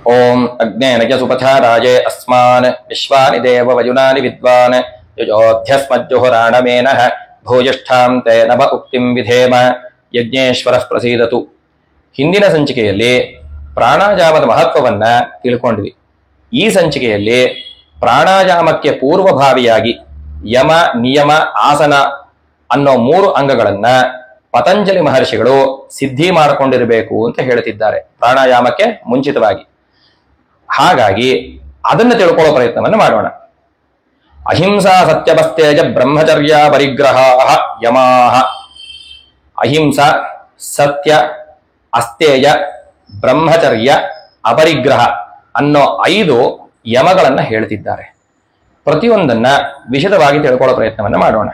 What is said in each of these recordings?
ಓಂ ಅಗ್ನೇನಜ ಸುಪಥಾರಾಜೇ ಅಸ್ಮಾನ್ ವಿಶ್ವಾನಿ ದೇವ ವಜುನಾನಿ ವಿದ್ವಾನ್ ಯಜೋಧ್ಯಸ್ಮಜ್ಜುಹುರಾಣಮೇನಃ ಭೂಯಿಷ್ಠಾಂ ತೇ ನಭ ಉಕ್ತಿಂ ವಿಧೇಮ ಯಜ್ಞೇಶ್ವರಃ ಪ್ರಸೀದತು. ಹಿಂದಿನ ಸಂಚಿಕೆಯಲ್ಲಿ ಪ್ರಾಣಾಯಾಮದ ಮಹತ್ವವನ್ನ ತಿಳ್ಕೊಂಡ್ವಿ. ಈ ಸಂಚಿಕೆಯಲ್ಲಿ ಪ್ರಾಣಾಯಾಮಕ್ಕೆ ಪೂರ್ವಭಾವಿಯಾಗಿ ಯಮ, ನಿಯಮ, ಆಸನ ಅನ್ನೋ 3 ಅಂಗಗಳನ್ನ ಪತಂಜಲಿ ಮಹರ್ಷಿಗಳು ಸಿದ್ಧಿ ಮಾಡಿಕೊಂಡಿರಬೇಕು ಅಂತ ಹೇಳ್ತಿದ್ದಾರೆ ಪ್ರಾಣಾಯಾಮಕ್ಕೆ ಮುಂಚಿತವಾಗಿ. ಹಾಗಾಗಿ ಅದನ್ನು ತಿಳ್ಕೊಳ್ಳೋ ಪ್ರಯತ್ನವನ್ನು ಮಾಡೋಣ. ಅಹಿಂಸಾ ಸತ್ಯವಸ್ತೇಜ ಬ್ರಹ್ಮಚರ್ಯ ಪರಿಗ್ರಹ ಯಮಾಹ. ಅಹಿಂಸಾ, ಸತ್ಯ, ಅಸ್ತೇಯ, ಬ್ರಹ್ಮಚರ್ಯ, ಅಪರಿಗ್ರಹ ಅನ್ನೋ 5 ಯಮಗಳನ್ನ ಹೇಳ್ತಿದ್ದಾರೆ. ಪ್ರತಿಯೊಂದನ್ನ ವಿಶದವಾಗಿ ತಿಳ್ಕೊಳ್ಳೋ ಪ್ರಯತ್ನವನ್ನು ಮಾಡೋಣ.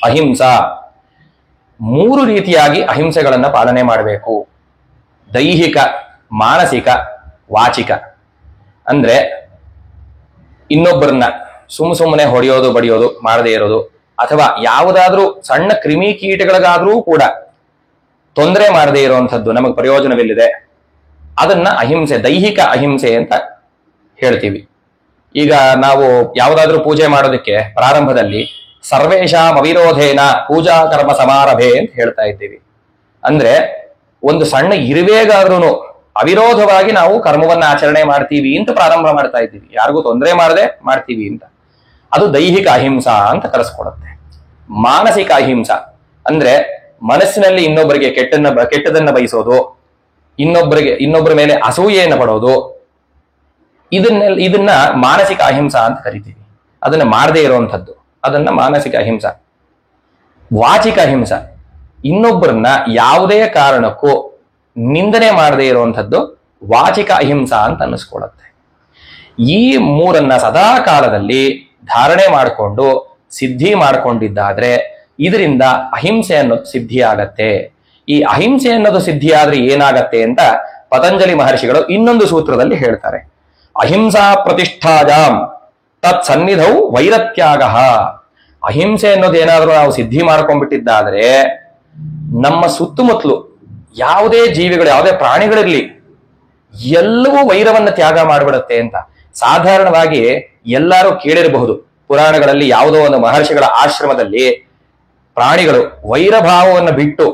ಅಹಿಂಸಾ, 3 ರೀತಿಯಾಗಿ ಅಹಿಂಸೆಗಳನ್ನ ಪಾಲನೆ ಮಾಡಬೇಕು. ದೈಹಿಕ, ಮಾನಸಿಕ, ವಾಚಿಕ. ಅಂದ್ರೆ ಇನ್ನೊಬ್ಬರನ್ನ ಸುಮ್ಮನೆ ಹೊಡೆಯೋದು, ಬಡಿಯೋದು ಮಾಡದೇ ಇರೋದು, ಅಥವಾ ಯಾವುದಾದ್ರೂ ಸಣ್ಣ ಕ್ರಿಮಿ ಕೀಟಗಳಿಗಾದ್ರೂ ಕೂಡ ತೊಂದರೆ ಮಾಡದೇ ಇರುವಂಥದ್ದು, ನಮಗೆ ಪ್ರಯೋಜನವಿಲ್ಲದೆ, ಅದನ್ನ ಅಹಿಂಸೆ, ದೈಹಿಕ ಅಹಿಂಸೆ ಅಂತ ಹೇಳ್ತೀವಿ. ಈಗ ನಾವು ಯಾವುದಾದ್ರೂ ಪೂಜೆ ಮಾಡೋದಕ್ಕೆ ಪ್ರಾರಂಭದಲ್ಲಿ ಸರ್ವೇಶಾಂ ಅವಿರೋಧೇನ ಪೂಜಾ ಕರ್ಮ ಸಮಾರಭೆ ಅಂತ ಹೇಳ್ತಾ ಇದ್ದೀವಿ. ಅಂದ್ರೆ ಒಂದು ಸಣ್ಣ ಇರುವೆಗಾದ್ರೂ ಅವಿರೋಧವಾಗಿ ನಾವು ಕರ್ಮವನ್ನ ಆಚರಣೆ ಮಾಡ್ತೀವಿ ಅಂತ ಪ್ರಾರಂಭ ಮಾಡ್ತಾ ಇದ್ದೀವಿ. ಯಾರಿಗೂ ತೊಂದರೆ ಮಾಡದೆ ಮಾಡ್ತೀವಿ ಅಂತ. ಅದು ದೈಹಿಕ ಅಹಿಂಸಾ ಅಂತ ಕರೆಸ್ಕೊಡುತ್ತೆ. ಮಾನಸಿಕ ಅಹಿಂಸಾ ಅಂದ್ರೆ ಮನಸ್ಸಿನಲ್ಲಿ ಇನ್ನೊಬ್ಬರಿಗೆ ಕೆಟ್ಟದನ್ನ ಬಯಸೋದು, ಇನ್ನೊಬ್ಬರ ಮೇಲೆ ಅಸೂಯೆಯನ್ನು ಪಡೋದು, ಇದನ್ನ ಮಾನಸಿಕ ಅಹಿಂಸಾ ಅಂತ ಕರಿತೀವಿ. ಅದನ್ನ ಮಾಡದೇ ಇರುವಂಥದ್ದು, ಅದನ್ನ ಮಾನಸಿಕ ಅಹಿಂಸಾ. ವಾಚಿಕ ಅಹಿಂಸಾ, ಇನ್ನೊಬ್ಬರನ್ನ ಯಾವುದೇ ಕಾರಣಕ್ಕೂ ನಿಂದನೆ ಮಾಡದೇ ಇರುವಂಥದ್ದು ವಾಚಿಕ ಅಹಿಂಸಾ ಅಂತ ಅನ್ನಿಸ್ಕೊಳ್ಳುತ್ತೆ. ಈ 3 ಸದಾ ಕಾಲದಲ್ಲಿ ಧಾರಣೆ ಮಾಡಿಕೊಂಡು ಸಿದ್ಧಿ ಮಾಡಿಕೊಂಡಿದ್ದಾದ್ರೆ ಇದರಿಂದ ಅಹಿಂಸೆ ಅನ್ನೋದು ಸಿದ್ಧಿ ಆಗತ್ತೆ. ಈ ಅಹಿಂಸೆ ಅನ್ನೋದು ಸಿದ್ಧಿ ಆದ್ರೆ ಏನಾಗತ್ತೆ ಅಂತ ಪತಂಜಲಿ ಮಹರ್ಷಿಗಳು ಇನ್ನೊಂದು ಸೂತ್ರದಲ್ಲಿ ಹೇಳ್ತಾರೆ. ಅಹಿಂಸಾ ಪ್ರತಿಷ್ಠಾಯಾಮ್ ತತ್ ಸನ್ನಿಧೌ ವೈರತ್ಯಾಗ. ಅಹಿಂಸೆ ಅನ್ನೋದು ಏನಾದ್ರೂ ನಾವು ಸಿದ್ಧಿ ಮಾಡ್ಕೊಂಡ್ಬಿಟ್ಟಿದ್ದಾದ್ರೆ ನಮ್ಮ ಸುತ್ತಮುತ್ತಲು ಯಾವುದೇ ಜೀವಿಗಳು, ಯಾವುದೇ ಪ್ರಾಣಿಗಳಿರ್ಲಿ, ಎಲ್ಲವೂ ವೈರವನ್ನ ತ್ಯಾಗ ಮಾಡಿಬಿಡುತ್ತೆ ಅಂತ. ಸಾಧಾರಣವಾಗಿ ಎಲ್ಲರೂ ಕೇಳಿರಬಹುದು, ಪುರಾಣಗಳಲ್ಲಿ ಯಾವುದೋ ಒಂದು ಮಹರ್ಷಿಗಳ ಆಶ್ರಮದಲ್ಲಿ ಪ್ರಾಣಿಗಳು ವೈರಭಾವವನ್ನು ಬಿಟ್ಟು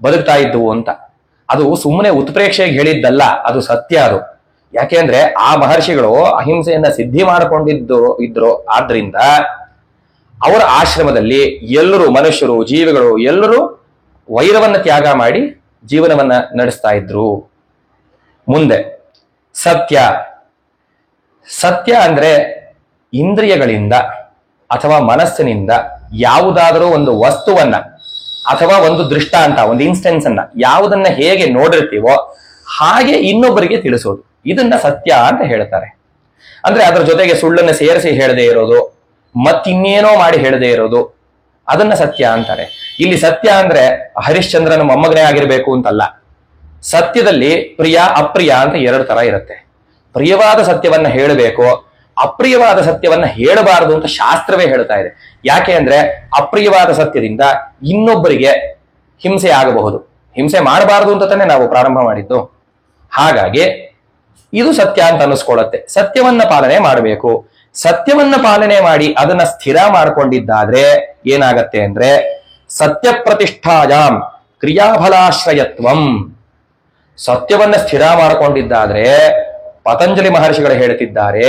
ಬದುಕ್ತಾ ಇದ್ದವು ಅಂತ. ಅದು ಸುಮ್ಮನೆ ಉತ್ಪ್ರೇಕ್ಷೆಗೆ ಹೇಳಿದ್ದಲ್ಲ, ಅದು ಸತ್ಯ. ಅದು ಯಾಕೆಂದ್ರೆ ಆ ಮಹರ್ಷಿಗಳು ಅಹಿಂಸೆಯನ್ನ ಸಿದ್ಧಿ ಮಾಡಿಕೊಂಡಿದ್ರು. ಆದ್ರಿಂದ ಅವರ ಆಶ್ರಮದಲ್ಲಿ ಎಲ್ಲರೂ, ಮನುಷ್ಯರು, ಜೀವಿಗಳು ಎಲ್ಲರೂ ವೈರವನ್ನ ತ್ಯಾಗ ಮಾಡಿ ಜೀವನವನ್ನ ನಡೆಸ್ತಾ ಇದ್ರು. ಮುಂದೆ ಸತ್ಯ. ಸತ್ಯ ಅಂದ್ರೆ ಇಂದ್ರಿಯಗಳಿಂದ ಅಥವಾ ಮನಸ್ಸಿನಿಂದ ಯಾವುದಾದರೂ ಒಂದು ವಸ್ತುವನ್ನ ಅಥವಾ ಒಂದು ದೃಷ್ಟಾಂತ, ಒಂದು ಇನ್ಸ್ಟೆನ್ಸ್ ಅನ್ನ, ಯಾವುದನ್ನ ಹೇಗೆ ನೋಡಿರ್ತೀವೋ ಹಾಗೆ ಇನ್ನೊಬ್ಬರಿಗೆ ತಿಳಿಸೋದು, ಇದನ್ನ ಸತ್ಯ ಅಂತ ಹೇಳ್ತಾರೆ. ಅಂದ್ರೆ ಅದರ ಜೊತೆಗೆ ಸುಳ್ಳನ್ನು ಸೇರಿಸಿ ಹೇಳದೇ ಇರೋದು, ಮತ್ತಿನ್ನೇನೋ ಮಾಡಿ ಹೇಳದೇ ಇರೋದು, ಅದನ್ನ ಸತ್ಯ ಅಂತಾರೆ. ಇಲ್ಲಿ ಸತ್ಯ ಅಂದ್ರೆ ಹರಿಶ್ಚಂದ್ರನ ಮೊಮ್ಮಗನೇ ಆಗಿರ್ಬೇಕು ಅಂತಲ್ಲ. ಸತ್ಯದಲ್ಲಿ ಪ್ರಿಯ, ಅಪ್ರಿಯ ಅಂತ 2 ತರ ಇರುತ್ತೆ. ಪ್ರಿಯವಾದ ಸತ್ಯವನ್ನ ಹೇಳಬೇಕು, ಅಪ್ರಿಯವಾದ ಸತ್ಯವನ್ನ ಹೇಳಬಾರದು ಅಂತ ಶಾಸ್ತ್ರವೇ ಹೇಳ್ತಾ ಇದೆ. ಯಾಕೆ ಅಂದ್ರೆ ಅಪ್ರಿಯವಾದ ಸತ್ಯದಿಂದ ಇನ್ನೊಬ್ಬರಿಗೆ ಹಿಂಸೆ ಆಗಬಹುದು. ಹಿಂಸೆ ಮಾಡಬಾರದು ಅಂತ ತಾನೇ ನಾವು ಪ್ರಾರಂಭ ಮಾಡಿದ್ದು. ಹಾಗಾಗಿ ಇದು ಸತ್ಯ ಅಂತ ಅನ್ನಿಸ್ಕೊಳ್ಳುತ್ತೆ. ಸತ್ಯವನ್ನ ಪಾಲನೆ ಮಾಡಬೇಕು. ಸತ್ಯವನ್ನ ಪಾಲನೆ ಮಾಡಿ ಅದನ್ನ ಸ್ಥಿರ ಮಾಡ್ಕೊಂಡಿದ್ದಾದ್ರೆ ಏನಾಗತ್ತೆ ಅಂದ್ರೆ ಸತ್ಯ ಪ್ರತಿಷ್ಠಾಯಾಮ್ ಕ್ರಿಯಾಫಲಾಶ್ರಯತ್ವಂ. ಸತ್ಯವನ್ನ ಸ್ಥಿರ ಮಾಡಿಕೊಂಡಿದ್ದಾದ್ರೆ ಪತಂಜಲಿ ಮಹರ್ಷಿಗಳು ಹೇಳ್ತಿದ್ದಾರೆ,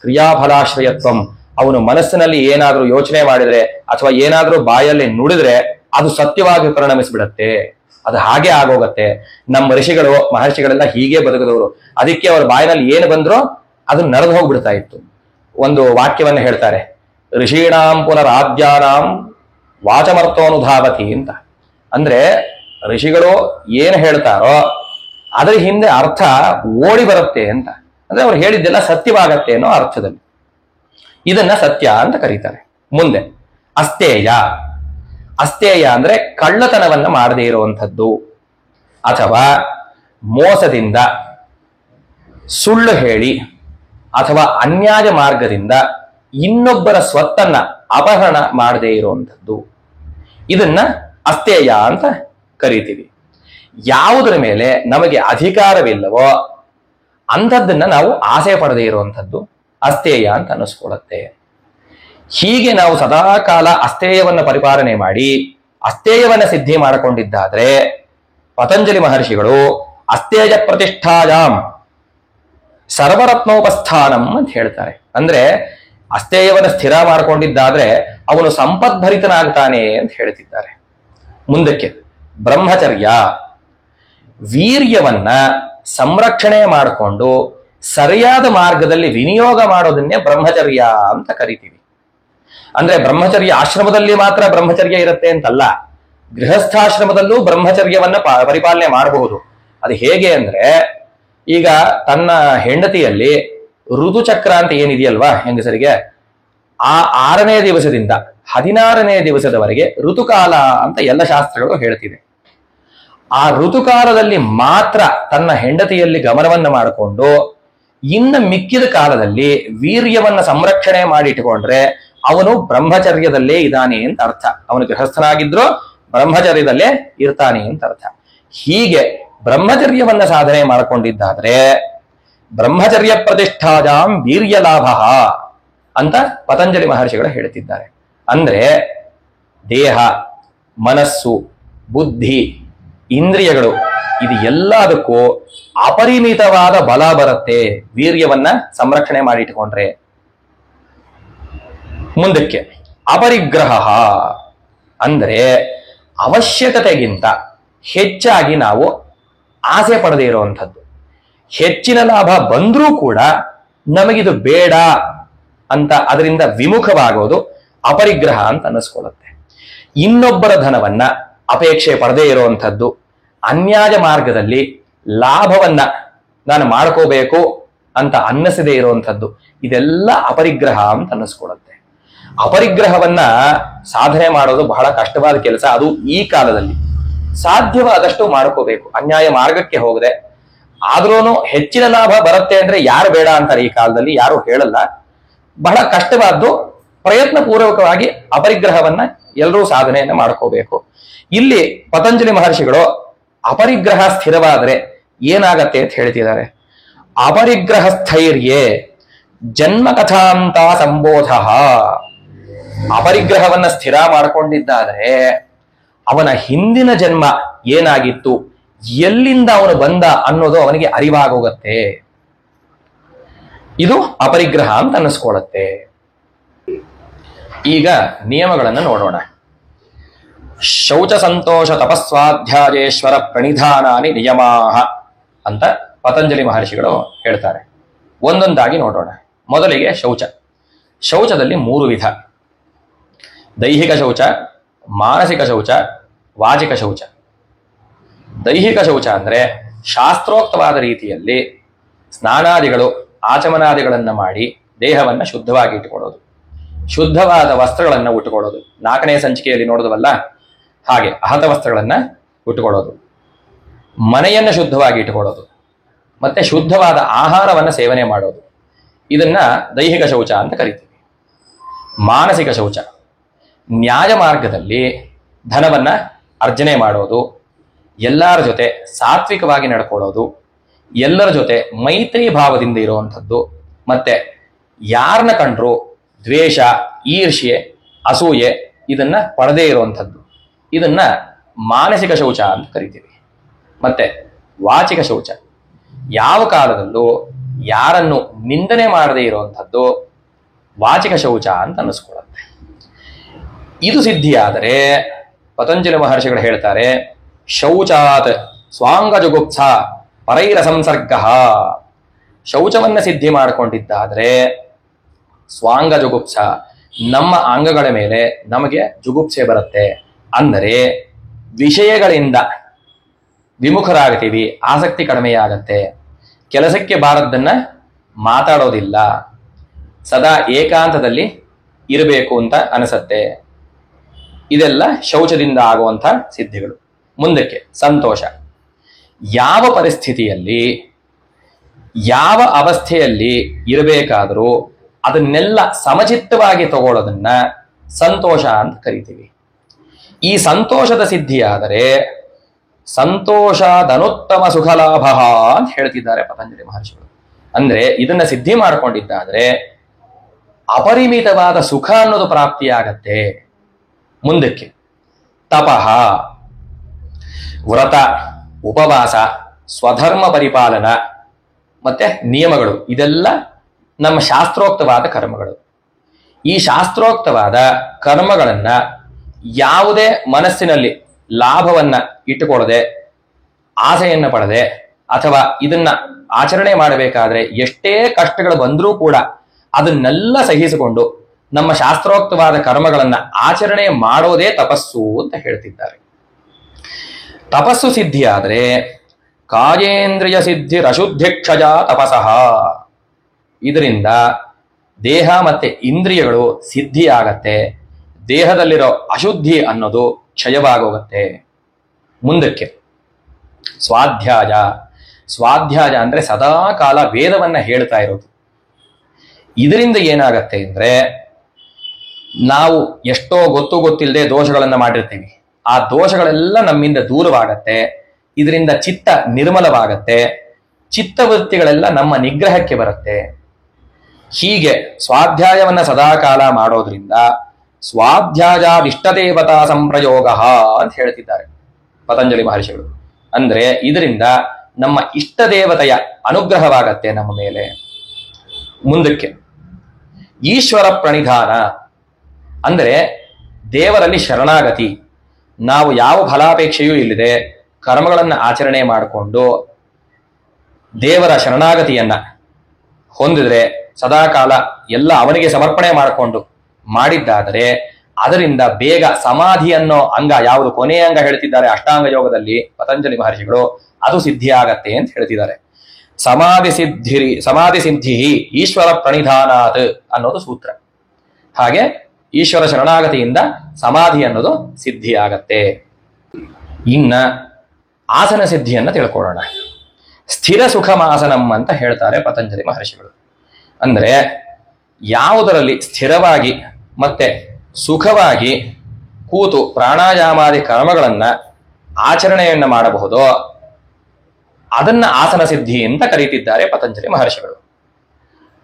ಕ್ರಿಯಾಫಲಾಶ್ರಯತ್ವಂ. ಅವನು ಮನಸ್ಸಿನಲ್ಲಿ ಏನಾದ್ರೂ ಯೋಚನೆ ಮಾಡಿದ್ರೆ ಅಥವಾ ಏನಾದ್ರೂ ಬಾಯಲ್ಲಿ ನುಡಿದ್ರೆ ಅದು ಸತ್ಯವಾಗಿ ಪರಿಣಮಿಸ್ಬಿಡತ್ತೆ. ಅದು ಹಾಗೆ ಆಗೋಗತ್ತೆ. ನಮ್ಮ ಋಷಿಗಳು, ಮಹರ್ಷಿಗಳೆಲ್ಲ ಹೀಗೆ ಬದುಕಿದವರು. ಅದಕ್ಕೆ ಅವ್ರ ಬಾಯಿನಲ್ಲಿ ಏನು ಬಂದ್ರೋ ಅದು ನಡೆದು ಹೋಗ್ಬಿಡ್ತಾ ಇತ್ತು. ಒಂದು ವಾಕ್ಯವನ್ನ ಹೇಳ್ತಾರೆ, ಋಷೀಣಾಂ ಪುನರಾದ್ಯಾನಾಂ ವಾಚಮರ್ಥೋನುಧಾವತಿ ಅಂತ. ಅಂದ್ರೆ ಋಷಿಗಳು ಏನು ಹೇಳ್ತಾರೋ ಅದರ ಹಿಂದೆ ಅರ್ಥ ಓಡಿ ಬರುತ್ತೆ ಅಂತ. ಅಂದ್ರೆ ಅವ್ರು ಹೇಳಿದ್ದೆಲ್ಲ ಸತ್ಯವಾಗತ್ತೆ ಅನ್ನೋ ಅರ್ಥದಲ್ಲಿ. ಇದನ್ನ ಸತ್ಯ ಅಂತ ಕರೀತಾರೆ. ಮುಂದೆ ಅಸ್ತೇಯ. ಅಸ್ತೇಯ ಅಂದ್ರೆ ಕಳ್ಳತನವನ್ನ ಮಾಡದೇ ಇರುವಂಥದ್ದು, ಅಥವಾ ಮೋಸದಿಂದ, ಸುಳ್ಳು ಹೇಳಿ ಅಥವಾ ಅನ್ಯಾಯ ಮಾರ್ಗದಿಂದ ಇನ್ನೊಬ್ಬರ ಸ್ವತ್ತನ್ನ ಅಪಹರಣ ಮಾಡದೇ ಇರುವಂಥದ್ದು, ಇದನ್ನ ಅಸ್ತೇಯ ಅಂತ ಕರಿತೀವಿ. ಯಾವುದರ ಮೇಲೆ ನಮಗೆ ಅಧಿಕಾರವಿಲ್ಲವೋ ಅಂಥದ್ದನ್ನ ನಾವು ಆಸೆ ಪಡದೇ ಇರುವಂಥದ್ದು ಅಸ್ಥೇಯ ಅಂತ ಅನ್ನಿಸ್ಕೊಳ್ಳುತ್ತೆ. ಹೀಗೆ ನಾವು ಸದಾಕಾಲ ಅಸ್ಥೇಯವನ್ನ ಪರಿಪಾಲನೆ ಮಾಡಿ ಅಸ್ಥೇಯವನ್ನ ಸಿದ್ಧಿ ಮಾಡಿಕೊಂಡಿದ್ದಾದ್ರೆ ಪತಂಜಲಿ ಮಹರ್ಷಿಗಳು ಅಸ್ಥೇಯ ಪ್ರತಿಷ್ಠಾಯಾಂ ಸರ್ವರತ್ನೋಪಸ್ಥಾನಂ ಅಂತ ಹೇಳ್ತಾರೆ. ಅಂದ್ರೆ ಅಸ್ಥೇಯವನ್ನ ಸ್ಥಿರ ಮಾಡಿಕೊಂಡಿದ್ದಾದ್ರೆ ಅವನು ಸಂಪದ್ಭರಿತನಾಗ್ತಾನೆ ಅಂತ ಹೇಳ್ತಿದ್ದಾರೆ. ಮುಂದಕ್ಕೆ ಬ್ರಹ್ಮಚರ್ಯ, ವೀರ್ಯವನ್ನ ಸಂರಕ್ಷಣೆ ಮಾಡಿಕೊಂಡು ಸರಿಯಾದ ಮಾರ್ಗದಲ್ಲಿ ವಿನಿಯೋಗ ಮಾಡೋದನ್ನೇ ಬ್ರಹ್ಮಚರ್ಯ ಅಂತ ಕರಿತೀವಿ. ಅಂದ್ರೆ ಬ್ರಹ್ಮಚರ್ಯ ಆಶ್ರಮದಲ್ಲಿ ಮಾತ್ರ ಬ್ರಹ್ಮಚರ್ಯ ಇರುತ್ತೆ ಅಂತಲ್ಲ, ಗೃಹಸ್ಥಾಶ್ರಮದಲ್ಲೂ ಬ್ರಹ್ಮಚರ್ಯವನ್ನ ಪರಿಪಾಲನೆ ಮಾಡಬಹುದು. ಅದು ಹೇಗೆ ಅಂದ್ರೆ, ಈಗ ತನ್ನ ಹೆಂಡತಿಯಲ್ಲಿ ಋತುಚಕ್ರ ಅಂತ ಏನಿದೆಯಲ್ವಾ ಹೆಂಗಸರಿಗೆ, ಆ 6ನೇ ದಿವಸದಿಂದ 16ನೇ ದಿವಸದವರೆಗೆ ಋತುಕಾಲ ಅಂತ ಎಲ್ಲ ಶಾಸ್ತ್ರಗಳು ಹೇಳ್ತಿದೆ. ಆ ಋತುಕಾಲದಲ್ಲಿ ಮಾತ್ರ ತನ್ನ ಹೆಂಡತಿಯಲ್ಲಿ ಗಮನವನ್ನ ಮಾಡಿಕೊಂಡು ಇನ್ನು ಮಿಕ್ಕಿದ ಕಾಲದಲ್ಲಿ ವೀರ್ಯವನ್ನ ಸಂರಕ್ಷಣೆ ಮಾಡಿ ಇಟ್ಟುಕೊಂಡ್ರೆ ಅವನು ಬ್ರಹ್ಮಚರ್ಯದಲ್ಲೇ ಇದ್ದಾನೆ ಅಂತ ಅರ್ಥ. ಅವನು ಗೃಹಸ್ಥನಾಗಿದ್ರು ಬ್ರಹ್ಮಚರ್ಯದಲ್ಲೇ ಇರ್ತಾನೆ ಅಂತ ಅರ್ಥ. ಹೀಗೆ ಬ್ರಹ್ಮಚರ್ಯವನ್ನ ಸಾಧನೆ ಮಾಡಿಕೊಂಡಿದ್ದಾದ್ರೆ ಬ್ರಹ್ಮಚರ್ಯ ಪ್ರತಿಷ್ಠಾಜಾಂ ವೀರ್ಯ ಲಾಭ ಅಂತ ಪತಂಜಲಿ ಮಹರ್ಷಿಗಳು ಹೇಳ್ತಿದ್ದಾರೆ. ಅಂದ್ರೆ ದೇಹ, ಮನಸ್ಸು, ಬುದ್ಧಿ, ಇಂದ್ರಿಯಗಳು ಇದು ಎಲ್ಲದಕ್ಕೂ ಅಪರಿಮಿತವಾದ ಬಲ ಬರುತ್ತೆ ವೀರ್ಯವನ್ನ ಸಂರಕ್ಷಣೆ ಮಾಡಿ ಇಟ್ಕೊಂಡ್ರೆ. ಮುಂದಕ್ಕೆ ಅಪರಿಗ್ರಹ ಅಂದ್ರೆ ಅವಶ್ಯಕತೆಗಿಂತ ಹೆಚ್ಚಾಗಿ ನಾವು ಆಸೆ ಪಡದೇ ಇರುವಂಥದ್ದು. ಹೆಚ್ಚಿನ ಲಾಭ ಬಂದ್ರೂ ಕೂಡ ನಮಗಿದು ಬೇಡ ಅಂತ ಅದರಿಂದ ವಿಮುಖವಾಗೋದು ಅಪರಿಗ್ರಹ ಅಂತ ಅನ್ನಿಸ್ಕೊಳ್ಳುತ್ತೆ. ಇನ್ನೊಬ್ಬರ ಧನವನ್ನ ಅಪೇಕ್ಷೆ ಪಡದೇ ಇರುವಂಥದ್ದು, ಅನ್ಯಾಯ ಮಾರ್ಗದಲ್ಲಿ ಲಾಭವನ್ನ ನಾನು ಮಾಡ್ಕೋಬೇಕು ಅಂತ ಅನ್ನಿಸದೇ ಇರುವಂಥದ್ದು, ಇದೆಲ್ಲ ಅಪರಿಗ್ರಹ ಅಂತ ಅನ್ನಿಸ್ಕೊಳ್ಳುತ್ತೆ. ಅಪರಿಗ್ರಹವನ್ನ ಸಾಧನೆ ಮಾಡೋದು ಬಹಳ ಕಷ್ಟವಾದ ಕೆಲಸ. ಅದು ಈ ಕಾಲದಲ್ಲಿ ಸಾಧ್ಯವಾದಷ್ಟು ಮಾಡ್ಕೋಬೇಕು, ಅನ್ಯಾಯ ಮಾರ್ಗಕ್ಕೆ ಹೋಗದೆ. ಆದ್ರೂ ಹೆಚ್ಚಿನ ಲಾಭ ಬರುತ್ತೆ ಅಂದ್ರೆ ಯಾರು ಬೇಡ ಅಂತಾರೆ ಈ ಕಾಲದಲ್ಲಿ, ಯಾರು ಹೇಳಲ್ಲ. ಬಹಳ ಕಷ್ಟವಾದ್ದು, ಪ್ರಯತ್ನ ಪೂರ್ವಕವಾಗಿ ಅಪರಿಗ್ರಹವನ್ನ ಎಲ್ಲರೂ ಸಾಧನೆಯನ್ನ ಮಾಡ್ಕೋಬೇಕು. ಇಲ್ಲಿ ಪತಂಜಲಿ ಮಹರ್ಷಿಗಳು ಅಪರಿಗ್ರಹ ಸ್ಥಿರವಾದರೆ ಏನಾಗತ್ತೆ ಅಂತ ಹೇಳ್ತಿದ್ದಾರೆ. ಅಪರಿಗ್ರಹ ಸ್ಥೈರ್ಯೇ ಜನ್ಮ ಕಥಾಂತ ಸಂಬೋಧ. ಅಪರಿಗ್ರಹವನ್ನ ಸ್ಥಿರ ಮಾಡಿಕೊಂಡಿದ್ದಾದರೆ ಅವನ ಹಿಂದಿನ ಜನ್ಮ ಏನಾಗಿತ್ತು, ಎಲ್ಲಿಂದ ಅವನು ಬಂದ ಅನ್ನೋದು ಅವನಿಗೆ ಅರಿವಾಗೋಗತ್ತೆ. ಇದು ಅಪರಿಗ್ರಹ ಅಂತ ಅನ್ನಿಸ್ಕೊಳ್ಳುತ್ತೆ. ಈಗ ನಿಯಮಗಳನ್ನು ನೋಡೋಣ. ಶೌಚ ಸಂತೋಷ ತಪಸ್ವಾಧ್ಯಾಯೇಶ್ವರ ಪ್ರಣಿಧಾನಾನಿ ನಿಯಮಾಹ ಅಂತ ಪತಂಜಲಿ ಮಹರ್ಷಿಗಳು ಹೇಳ್ತಾರೆ. ಒಂದೊಂದಾಗಿ ನೋಡೋಣ. ಮೊದಲಿಗೆ ಶೌಚ. ಶೌಚದಲ್ಲಿ 3 ವಿಧ: ದೈಹಿಕ ಶೌಚ, ಮಾನಸಿಕ ಶೌಚ, ವಾಚಿಕ ಶೌಚ. ದೈಹಿಕ ಶೌಚ ಅಂದ್ರೆ ಶಾಸ್ತ್ರೋಕ್ತವಾದ ರೀತಿಯಲ್ಲಿ ಸ್ನಾನಾದಿಗಳು ಆಚಮನಾದಿಗಳನ್ನ ಮಾಡಿ ದೇಹವನ್ನ ಶುದ್ಧವಾಗಿ ಇಟ್ಟುಕೊಳ್ಳೋದು, ಶುದ್ಧವಾದ ವಸ್ತ್ರಗಳನ್ನ ಉಟ್ಟುಕೊಳ್ಳೋದು. 4ನೇ ಸಂಚಿಕೆಯಲ್ಲಿ ನೋಡೋದವಲ್ಲ ಹಾಗೆ ಅಹತ ವಸ್ತ್ರಗಳನ್ನ ಉಟ್ಟುಕೊಳ್ಳೋದು, ಮನೆಯನ್ನ ಶುದ್ಧವಾಗಿ ಇಟ್ಟುಕೊಳ್ಳೋದು, ಮತ್ತೆ ಶುದ್ಧವಾದ ಆಹಾರವನ್ನ ಸೇವನೆ ಮಾಡೋದು. ಇದನ್ನ ದೈಹಿಕ ಶೌಚ ಅಂತ ಕರಿತೀವಿ. ಮಾನಸಿಕ ಶೌಚ ನ್ಯಾಯ ಮಾರ್ಗದಲ್ಲಿ ಧನವನ್ನ ಅರ್ಜನೆ ಮಾಡೋದು, ಎಲ್ಲರ ಜೊತೆ ಸಾತ್ವಿಕವಾಗಿ ನಡ್ಕೊಳ್ಳೋದು, ಎಲ್ಲರ ಜೊತೆ ಮೈತ್ರಿ ಭಾವದಿಂದ ಇರುವಂಥದ್ದು, ಮತ್ತೆ ಯಾರನ್ನ ಕಂಡ್ರು ದ್ವೇಷ, ಈರ್ಷ್ಯೆ, ಅಸೂಯೆ ಇದನ್ನ ಪಡದೇ ಇರುವಂಥದ್ದು. ಇದನ್ನ ಮಾನಸಿಕ ಶೌಚ ಅಂತ ಕರಿತೀವಿ. ಮತ್ತೆ ವಾಚಿಕ ಶೌಚ ಯಾವ ಕಾಲದಲ್ಲೂ ಯಾರನ್ನು ನಿಂದನೆ ಮಾಡದೇ ಇರುವಂಥದ್ದು ವಾಚಿಕ ಶೌಚ ಅಂತ ಅನ್ನಿಸ್ಕೊಳ್ಳುತ್ತೆ. ಇದು ಸಿದ್ಧಿಯಾದರೆ ಪತಂಜಲಿ ಮಹರ್ಷಿಗಳು ಹೇಳ್ತಾರೆ, ಶೌಚಾತ್ ಸ್ವಾಂಗ ಜುಗುಪ್ಸ ಪರೈರ ಸಂಸರ್ಗ. ಶೌಚವನ್ನ ಸಿದ್ಧಿ ಮಾಡಿಕೊಂಡಿದ್ದಾದ್ರೆ ಸ್ವಾಂಗ ಜುಗುಪ್ಸ, ನಮ್ಮ ಅಂಗಗಳ ಮೇಲೆ ನಮಗೆ ಜುಗುಪ್ಸೆ ಬರುತ್ತೆ. ಅಂದರೆ ವಿಷಯಗಳಿಂದ ವಿಮುಖರಾಗ್ತೀವಿ, ಆಸಕ್ತಿ ಕಡಿಮೆಯಾಗತ್ತೆ, ಕೆಲಸಕ್ಕೆ ಬಾರದ್ದನ್ನ ಮಾತಾಡೋದಿಲ್ಲ, ಸದಾ ಏಕಾಂತದಲ್ಲಿ ಇರಬೇಕು ಅಂತ ಅನಿಸತ್ತೆ. ಇದೆಲ್ಲ ಶೌಚದಿಂದ ಆಗುವಂಥ ಸಿದ್ಧಿಗಳು. ಮುಂದಕ್ಕೆ ಸಂತೋಷ. ಯಾವ ಪರಿಸ್ಥಿತಿಯಲ್ಲಿ ಯಾವ ಅವಸ್ಥೆಯಲ್ಲಿ ಇರಬೇಕಾದರೂ ಅದನ್ನೆಲ್ಲ ಸಮಚಿತ್ತವಾಗಿ ತಗೊಳ್ಳೋದನ್ನ ಸಂತೋಷ ಅಂತ ಕರಿತೀವಿ. ಈ ಸಂತೋಷದ ಸಿದ್ಧಿಯಾದರೆ ಸಂತೋಷದನುತ್ತಮ ಸುಖಲಾಭ ಅಂತ ಹೇಳ್ತಿದ್ದಾರೆ ಪತಂಜಲಿ ಮಹರ್ಷಿಗಳು. ಅಂದ್ರೆ ಇದನ್ನ ಸಿದ್ಧಿ ಮಾಡ್ಕೊಂಡಿದ್ದಾದ್ರೆ ಅಪರಿಮಿತವಾದ ಸುಖ ಅನ್ನೋದು ಪ್ರಾಪ್ತಿಯಾಗತ್ತೆ. ಮುಂದಕ್ಕೆ ತಪಃ, ವ್ರತ, ಉಪವಾಸ, ಸ್ವಧರ್ಮ ಪರಿಪಾಲನ ಮತ್ತೆ ನಿಯಮಗಳು, ಇದೆಲ್ಲ ನಮ್ಮ ಶಾಸ್ತ್ರೋಕ್ತವಾದ ಕರ್ಮಗಳು. ಈ ಶಾಸ್ತ್ರೋಕ್ತವಾದ ಕರ್ಮಗಳನ್ನ ಯಾವುದೇ ಮನಸ್ಸಿನಲ್ಲಿ ಲಾಭವನ್ನ ಇಟ್ಟುಕೊಳ್ಳದೆ, ಆಸೆಯನ್ನ ಪಡದೆ, ಅಥವಾ ಇದನ್ನ ಆಚರಣೆ ಮಾಡಬೇಕಾದ್ರೆ ಎಷ್ಟೇ ಕಷ್ಟಗಳು ಬಂದರೂ ಕೂಡ ಅದನ್ನೆಲ್ಲ ಸಹಿಸಿಕೊಂಡು ನಮ್ಮ ಶಾಸ್ತ್ರೋಕ್ತವಾದ ಕರ್ಮಗಳನ್ನ ಆಚರಣೆ ಮಾಡೋದೇ ತಪಸ್ಸು ಅಂತ ಹೇಳ್ತಿದ್ದಾರೆ. ತಪಸ್ಸು ಸಿದ್ಧಿಯಾದ್ರೆ ಕಾಯೇಂದ್ರಿಯ ಸಿದ್ಧಿ ರಶುದ್ಧಿಕ್ಷಜ ತಪಸಃ. ಇದರಿಂದ ದೇಹ ಮತ್ತೆ ಇಂದ್ರಿಯಗಳು ಸಿದ್ಧಿಯಾಗತ್ತೆ, ದೇಹದಲ್ಲಿರೋ ಅಶುದ್ಧಿ ಅನ್ನೋದು ಕ್ಷಯವಾಗೋಗತ್ತೆ. ಮುಂದಕ್ಕೆ ಸ್ವಾಧ್ಯಾಯ. ಸ್ವಾಧ್ಯಾಯ ಅಂದ್ರೆ ಸದಾ ಕಾಲ ವೇದವನ್ನ ಹೇಳ್ತಾ ಇರೋದು. ಇದರಿಂದ ಏನಾಗತ್ತೆ ಅಂದ್ರೆ ನಾವು ಎಷ್ಟೋ ಗೊತ್ತಿಲ್ಲದೆ ದೋಷಗಳನ್ನ ಮಾಡಿರ್ತೀವಿ. ಆ ದೋಷಗಳೆಲ್ಲ ನಮ್ಮಿಂದ ದೂರವಾಗತ್ತೆ. ಇದರಿಂದ ಚಿತ್ತ ನಿರ್ಮಲವಾಗತ್ತೆ, ಚಿತ್ತವೃತ್ತಿಗಳೆಲ್ಲ ನಮ್ಮ ನಿಗ್ರಹಕ್ಕೆ ಬರುತ್ತೆ. ಹೀಗೆ ಸ್ವಾಧ್ಯಾಯವನ್ನ ಸದಾಕಾಲ ಮಾಡೋದ್ರಿಂದ ಸ್ವಾಧ್ಯಾಯಾದಿಷ್ಟದೇವತಾ ಸಂಪ್ರಯೋಗ ಅಂತ ಹೇಳ್ತಿದ್ದಾರೆ ಪತಂಜಲಿ ಮಹರ್ಷಿಗಳು. ಅಂದ್ರೆ ಇದರಿಂದ ನಮ್ಮ ಇಷ್ಟ ದೇವತೆಯ ಅನುಗ್ರಹವಾಗತ್ತೆ ನಮ್ಮ ಮೇಲೆ. ಮುಂದಕ್ಕೆ ಈಶ್ವರ ಪ್ರಣಿಧಾನ ಅಂದ್ರೆ ದೇವರಲ್ಲಿ ಶರಣಾಗತಿ. ನಾವು ಯಾವ ಫಲಾಪೇಕ್ಷೆಯೂ ಇಲ್ಲದೆ ಕರ್ಮಗಳನ್ನು ಆಚರಣೆ ಮಾಡಿಕೊಂಡು ದೇವರ ಶರಣಾಗತಿಯನ್ನ ಹೊಂದಿದ್ರೆ, ಸದಾಕಾಲ ಎಲ್ಲ ಅವನಿಗೆ ಸಮರ್ಪಣೆ ಮಾಡಿಕೊಂಡು ಮಾಡಿದ್ದಾದರೆ ಅದರಿಂದ ಬೇಗ ಸಮಾಧಿ ಅನ್ನೋ ಅಂಗ, ಯಾವುದು ಕೊನೆಯ ಅಂಗ ಹೇಳ್ತಿದ್ದಾರೆ ಅಷ್ಟಾಂಗ ಯೋಗದಲ್ಲಿ ಪತಂಜಲಿ ಮಹರ್ಷಿಗಳು, ಅದು ಸಿದ್ಧಿ ಆಗತ್ತೆ ಅಂತ ಹೇಳ್ತಿದ್ದಾರೆ. ಸಮಾಧಿ ಸಿದ್ಧಿ ಈಶ್ವರ ಪ್ರಣಿಧಾನಾತ್ ಅನ್ನೋದು ಸೂತ್ರ. ಹಾಗೆ ಈಶ್ವರ ಶರಣಾಗತಿಯಿಂದ ಸಮಾಧಿ ಅನ್ನೋದು ಸಿದ್ಧಿ ಆಗತ್ತೆ. ಇನ್ನ ಆಸನ ಸಿದ್ಧಿಯನ್ನ ತಿಳ್ಕೊಳ್ಳೋಣ. ಸ್ಥಿರ ಸುಖಮಾಸನಂ ಅಂತ ಹೇಳ್ತಾರೆ ಪತಂಜಲಿ ಮಹರ್ಷಿಗಳು. ಅಂದ್ರೆ ಯಾವುದರಲ್ಲಿ ಸ್ಥಿರವಾಗಿ ಮತ್ತೆ ಸುಖವಾಗಿ ಕೂತು ಪ್ರಾಣಾಯಾಮಾದಿ ಕರ್ಮಗಳನ್ನ ಆಚರಣೆಯನ್ನ ಮಾಡಬಹುದೋ ಅದನ್ನ ಆಸನ ಸಿದ್ಧಿ ಅಂತ ಕರೀತಿದ್ದಾರೆ ಪತಂಜಲಿ ಮಹರ್ಷಿಗಳು.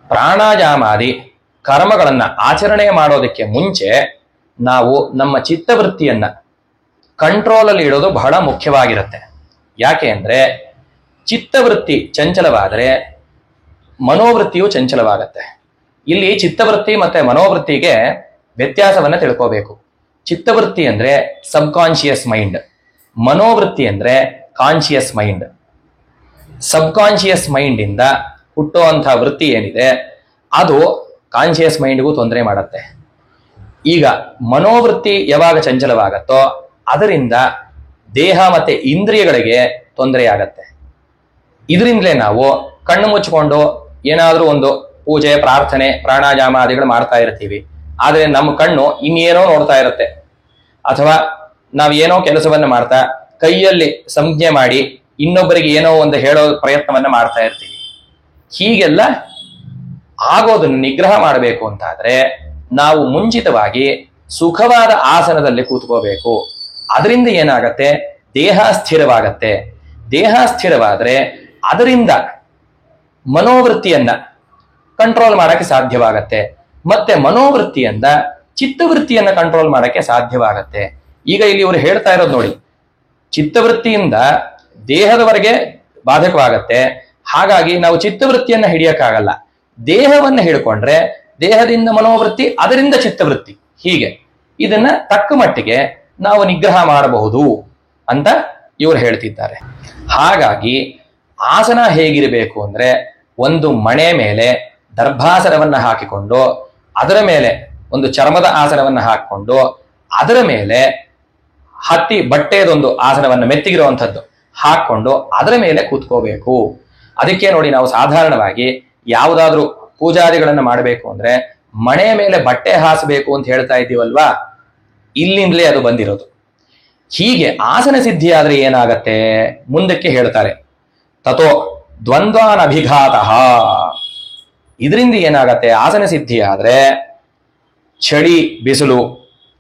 ಪ್ರಾಣಾಯಾಮಾದಿ ಕರ್ಮಗಳನ್ನ ಆಚರಣೆ ಮಾಡೋದಕ್ಕೆ ಮುಂಚೆ ನಾವು ನಮ್ಮ ಚಿತ್ತವೃತ್ತಿಯನ್ನ ಕಂಟ್ರೋಲಲ್ಲಿ ಇಡೋದು ಬಹಳ ಮುಖ್ಯವಾಗಿರುತ್ತೆ. ಯಾಕೆ ಅಂದ್ರೆ ಚಿತ್ತವೃತ್ತಿ ಚಂಚಲವಾದರೆ ಮನೋವೃತ್ತಿಯು ಚಂಚಲವಾಗತ್ತೆ. ಇಲ್ಲಿ ಚಿತ್ತವೃತ್ತಿ ಮತ್ತೆ ಮನೋವೃತ್ತಿಗೆ ವ್ಯತ್ಯಾಸವನ್ನ ತಿಳ್ಕೋಬೇಕು. ಚಿತ್ತವೃತ್ತಿ ಅಂದ್ರೆ ಸಬ್ ಕಾನ್ಶಿಯಸ್ ಮೈಂಡ್, ಮನೋವೃತ್ತಿ ಅಂದ್ರೆ ಕಾನ್ಶಿಯಸ್ ಮೈಂಡ್. ಸಬ್ ಕಾನ್ಶಿಯಸ್ ಮೈಂಡ್ ಇಂದ ಹುಟ್ಟುವಂಥ ವೃತ್ತಿ ಏನಿದೆ ಅದು ಕಾನ್ಶಿಯಸ್ ಮೈಂಡ್ಗೂ ತೊಂದರೆ ಮಾಡತ್ತೆ. ಈಗ ಮನೋವೃತ್ತಿ ಯಾವಾಗ ಚಂಚಲವಾಗತ್ತೋ ಅದರಿಂದ ದೇಹ ಮತ್ತೆ ಇಂದ್ರಿಯಗಳಿಗೆ ತೊಂದರೆ ಆಗತ್ತೆ. ಇದರಿಂದಲೇ ನಾವು ಕಣ್ಣು ಮುಚ್ಚಿಕೊಂಡು ಏನಾದ್ರೂ ಒಂದು ಪೂಜೆ, ಪ್ರಾರ್ಥನೆ, ಪ್ರಾಣಾಯಾಮಾದಿಗಳು ಮಾಡ್ತಾ ಇರ್ತೀವಿ. ಆದ್ರೆ ನಮ್ಮ ಕಣ್ಣು ಇನ್ನೇನೋ ನೋಡ್ತಾ ಇರುತ್ತೆ. ಅಥವಾ ನಾವು ಏನೋ ಕೆಲಸವನ್ನ ಮಾಡ್ತಾ ಕೈಯಲ್ಲಿ ಸಂಜ್ಞೆ ಮಾಡಿ ಇನ್ನೊಬ್ಬರಿಗೆ ಏನೋ ಒಂದು ಹೇಳೋ ಪ್ರಯತ್ನವನ್ನ ಮಾಡ್ತಾ ಇರ್ತೀವಿ. ಹೀಗೆಲ್ಲ ಆಗೋದನ್ನು ನಿಗ್ರಹ ಮಾಡಬೇಕು ಅಂತಾದ್ರೆ ನಾವು ಮುಂಚಿತವಾಗಿ ಸುಖವಾದ ಆಸನದಲ್ಲಿ ಕೂತ್ಕೋಬೇಕು. ಅದರಿಂದ ಏನಾಗತ್ತೆ, ದೇಹ ಸ್ಥಿರವಾಗತ್ತೆ. ದೇಹ ಸ್ಥಿರವಾದ್ರೆ ಅದರಿಂದ ಮನೋವೃತ್ತಿಯನ್ನ ಕಂಟ್ರೋಲ್ ಮಾಡಕ್ಕೆ ಸಾಧ್ಯವಾಗತ್ತೆ. ಮತ್ತೆ ಮನೋವೃತ್ತಿಯಿಂದ ಚಿತ್ತವೃತ್ತಿಯನ್ನ ಕಂಟ್ರೋಲ್ ಮಾಡಕ್ಕೆ ಸಾಧ್ಯವಾಗತ್ತೆ. ಈಗ ಇಲ್ಲಿ ಇವರು ಹೇಳ್ತಾ ಇರೋದು ನೋಡಿ, ಚಿತ್ತವೃತ್ತಿಯಿಂದ ದೇಹದವರೆಗೆ ಬಾಧಕವಾಗತ್ತೆ. ಹಾಗಾಗಿ ನಾವು ಚಿತ್ತವೃತ್ತಿಯನ್ನ ಹಿಡಿಯಕ್ಕಾಗಲ್ಲ. ದೇಹವನ್ನ ಹಿಡ್ಕೊಂಡ್ರೆ ದೇಹದಿಂದ ಮನೋವೃತ್ತಿ, ಅದರಿಂದ ಚಿತ್ತವೃತ್ತಿ, ಹೀಗೆ ಇದನ್ನ ತಕ್ಕ ಮಟ್ಟಿಗೆ ನಾವು ನಿಗ್ರಹ ಮಾಡಬಹುದು ಅಂತ ಇವರು ಹೇಳ್ತಿದ್ದಾರೆ. ಹಾಗಾಗಿ ಆಸನ ಹೇಗಿರಬೇಕು ಅಂದ್ರೆ ಒಂದು ಮಣೆ ಮೇಲೆ ದರ್ಭಾಸನವನ್ನ ಹಾಕಿಕೊಂಡು ಅದರ ಮೇಲೆ ಒಂದು ಚರ್ಮದ ಆಸನವನ್ನ ಹಾಕಿಕೊಂಡು ಅದರ ಮೇಲೆ ಹತ್ತಿ ಬಟ್ಟೆಯದೊಂದು ಆಸನವನ್ನ ಮೆತ್ತಿಗಿರುವಂಥದ್ದು ಹಾಕೊಂಡು ಅದರ ಮೇಲೆ ಕೂತ್ಕೋಬೇಕು. ಅದಕ್ಕೆ ನೋಡಿ, ನಾವು ಸಾಧಾರಣವಾಗಿ ಯಾವುದಾದ್ರೂ ಪೂಜಾದಿಗಳನ್ನ ಮಾಡಬೇಕು ಅಂದ್ರೆ ಮಣೆಯ ಮೇಲೆ ಬಟ್ಟೆ ಹಾಸಬೇಕು ಅಂತ ಹೇಳ್ತಾ ಇದ್ದೀವಲ್ವಾ, ಇಲ್ಲಿಂದಲೇ ಅದು ಬಂದಿರೋದು. ಹೀಗೆ ಆಸನ ಸಿದ್ಧಿ ಆದ್ರೆ ಏನಾಗತ್ತೆ ಮುಂದಕ್ಕೆ ಹೇಳ್ತಾರೆ. ತಥೋ ದ್ವಂದ್ವಾನಭಿಘಾತಃ. ಇದರಿಂದ ಏನಾಗತ್ತೆ, ಆಸನ ಸಿದ್ಧಿ ಆದ್ರೆ ಚಳಿ ಬಿಸಿಲು,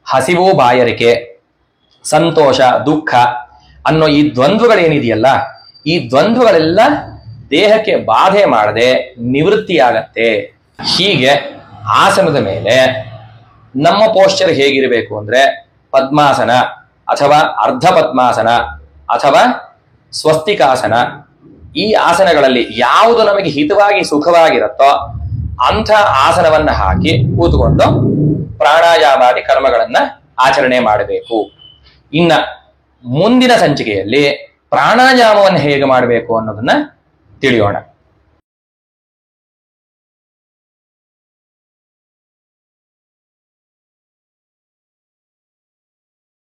ಹಸಿವು ಬಾಯಾರಿಕೆ, ಸಂತೋಷ ದುಃಖ ಅನ್ನೋ ಈ ದ್ವಂದ್ವಗಳೇನಿದೆಯಲ್ಲ, ಈ ದ್ವಂದ್ವಗಳೆಲ್ಲ ದೇಹಕ್ಕೆ ಬಾಧೆ ಮಾಡದೆ ನಿವೃತ್ತಿಯಾಗತ್ತೆ. ಹೀಗೆ ಆಸನದ ಮೇಲೆ ನಮ್ಮ ಪೋಸ್ಚರ್ ಹೇಗಿರಬೇಕು ಅಂದ್ರೆ ಪದ್ಮಾಸನ ಅಥವಾ ಅರ್ಧ ಪದ್ಮಾಸನ ಅಥವಾ ಸ್ವಸ್ತಿಕಾಸನ, ಈ ಆಸನಗಳಲ್ಲಿ ಯಾವುದು ನಮಗೆ ಹಿತವಾಗಿ ಸುಖವಾಗಿರುತ್ತೋ ಅಂಥ ಆಸನವನ್ನ ಹಾಕಿ ಕೂತ್ಕೊಂಡು ಪ್ರಾಣಾಯಾಮಾದಿ ಕರ್ಮಗಳನ್ನ ಆಚರಣೆ ಮಾಡಬೇಕು. ಇನ್ನ ಮುಂದಿನ ಸಂಚಿಕೆಯಲ್ಲಿ ಪ್ರಾಣಾಯಾಮವನ್ನು ಹೇಗೆ ಮಾಡಬೇಕು ಅನ್ನೋದನ್ನ ತಿಳಿಯೋಣ.